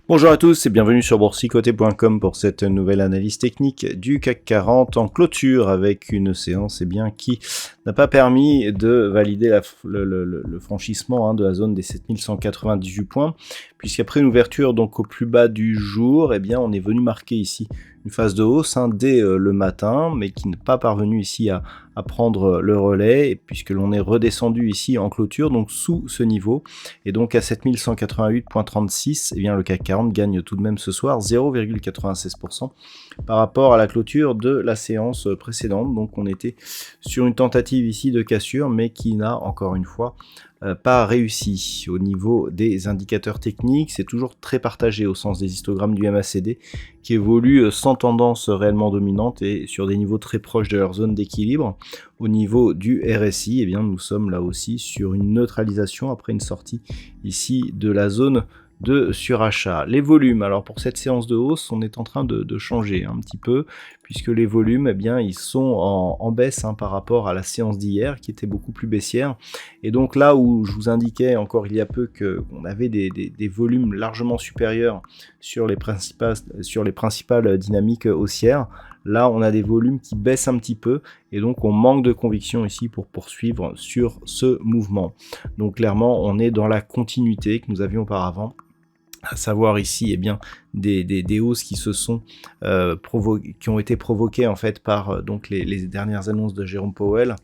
Bonjour à tous et bienvenue sur boursicoté.com pour cette nouvelle analyse technique du CAC 40 en clôture avec une séance qui n'a pas permis de valider le franchissement de la zone des 7198 points, puisqu'après une ouverture donc au plus bas du jour, on est venu marquer ici une phase de hausse dès le matin, mais qui n'est pas parvenu ici à prendre le relais, puisque l'on est redescendu ici en clôture, donc sous ce niveau, et donc à 7188.36, le CAC 40 gagne tout de même ce soir 0,96% par rapport à la clôture de la séance précédente. Donc on était sur une tentative ici de cassure, mais qui n'a encore une fois pas réussi. Au niveau des indicateurs techniques, c'est toujours très partagé au sens des histogrammes du MACD qui évoluent sans tendance réellement dominante et sur des niveaux très proches de leur zone d'équilibre. Au niveau du RSI, nous sommes là aussi sur une neutralisation après une sortie ici de la zone de surachat. Les volumes, alors pour cette séance de hausse, on est en train de changer un petit peu, puisque les volumes, ils sont en baisse par rapport à la séance d'hier, qui était beaucoup plus baissière. Et donc là où je vous indiquais encore il y a peu qu'on avait des volumes largement supérieurs sur les principales dynamiques haussières, là on a des volumes qui baissent un petit peu, et donc on manque de conviction ici pour poursuivre sur ce mouvement. Donc clairement, on est dans la continuité que nous avions auparavant, à savoir ici des hausses qui se sont qui ont été provoquées en fait par les dernières annonces de Jérôme Powell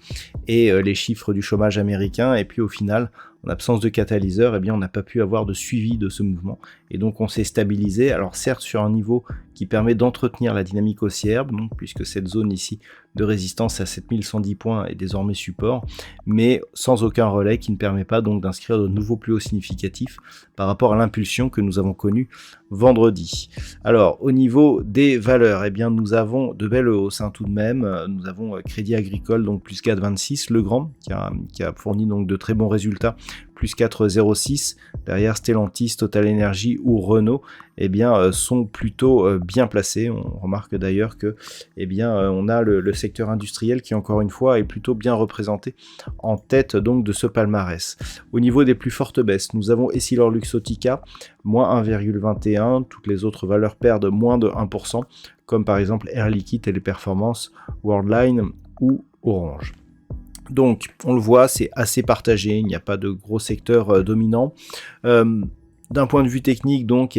et les chiffres du chômage américain, et puis au final, en absence de catalyseur, on n'a pas pu avoir de suivi de ce mouvement, et donc on s'est stabilisé, alors certes sur un niveau qui permet d'entretenir la dynamique haussière, donc, puisque cette zone ici de résistance à 7110 points est désormais support, mais sans aucun relais qui ne permet pas donc d'inscrire de nouveaux plus hauts significatifs par rapport à l'impulsion que nous avons connue vendredi. Alors au niveau des valeurs, nous avons de belles hausses tout de même. Nous avons Crédit Agricole donc plus 4,26, Legrand qui a fourni donc de très bons résultats, plus 4,06. Derrière Stellantis, Total Energy ou Renault sont plutôt bien placés. On remarque d'ailleurs que on a le secteur industriel qui encore une fois est plutôt bien représenté en tête donc de ce palmarès. Au niveau des plus fortes baisses, nous avons EssilorLuxottica moins 1,21, toutes les autres valeurs perdent moins de 1%, comme par exemple Air Liquide, Téléperformance, Worldline ou Orange. Donc on le voit, c'est assez partagé, il n'y a pas de gros secteur dominant. D'un point de vue technique, donc,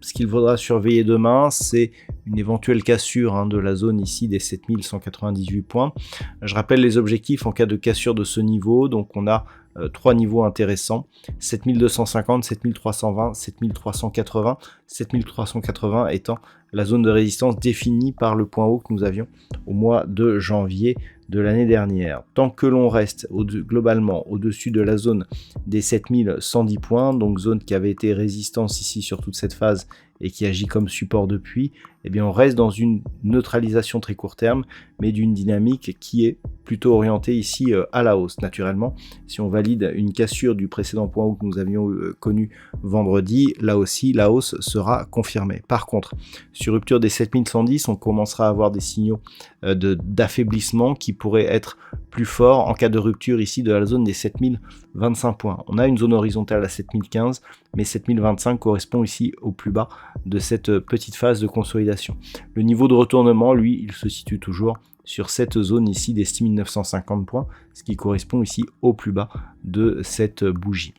ce qu'il faudra surveiller demain, c'est une éventuelle cassure de la zone ici des 7198 points. Je rappelle les objectifs en cas de cassure de ce niveau. Donc, on a trois niveaux intéressants, 7250, 7320, 7380, 7380 étant la zone de résistance définie par le point haut que nous avions au mois de janvier de l'année dernière. Tant que l'on reste globalement au-dessus de la zone des 7110 points, donc zone qui avait été résistance ici sur toute cette phase et qui agit comme support depuis, on reste dans une neutralisation très court terme, mais d'une dynamique qui est plutôt orientée ici à la hausse. Naturellement, si on valide une cassure du précédent point haut que nous avions connu vendredi, là aussi la hausse sera confirmée. Par contre, sur rupture des 7110, on commencera à avoir des signaux d'affaiblissement qui pourraient être plus forts en cas de rupture ici de la zone des 7025 points. On a une zone horizontale à 7015, mais 7025 correspond ici au plus bas de cette petite phase de consolidation. Le niveau de retournement, lui, il se situe toujours sur cette zone ici des 6950 points, ce qui correspond ici au plus bas de cette bougie.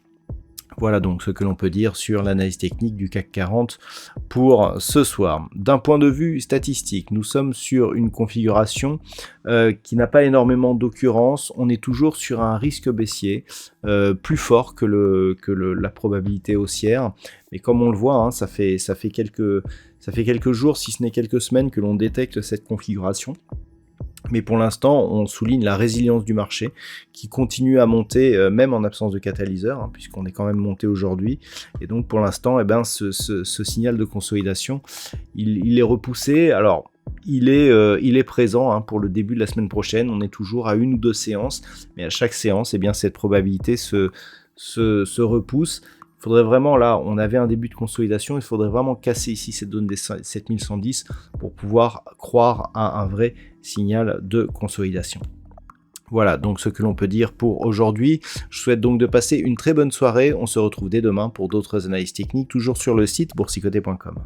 Voilà donc ce que l'on peut dire sur l'analyse technique du CAC 40 pour ce soir. D'un point de vue statistique, nous sommes sur une configuration qui n'a pas énormément d'occurrences. On est toujours sur un risque baissier plus fort que la probabilité haussière. Mais comme on le voit, ça fait quelques jours, si ce n'est quelques semaines, que l'on détecte cette configuration. Mais pour l'instant, on souligne la résilience du marché qui continue à monter même en absence de catalyseur, puisqu'on est quand même monté aujourd'hui. Et donc pour l'instant, ce signal de consolidation, il est repoussé. Alors, il est présent hein, pour le début de la semaine prochaine. On est toujours à 1 ou 2 séances, mais à chaque séance, eh bien, cette probabilité se repousse. Il faudrait vraiment, là, on avait un début de consolidation, il faudrait vraiment casser ici cette zone des 7110 pour pouvoir croire à un vrai signal de consolidation. Voilà donc ce que l'on peut dire pour aujourd'hui. Je souhaite donc de passer une très bonne soirée. On se retrouve dès demain pour d'autres analyses techniques, toujours sur le site boursicoté.com.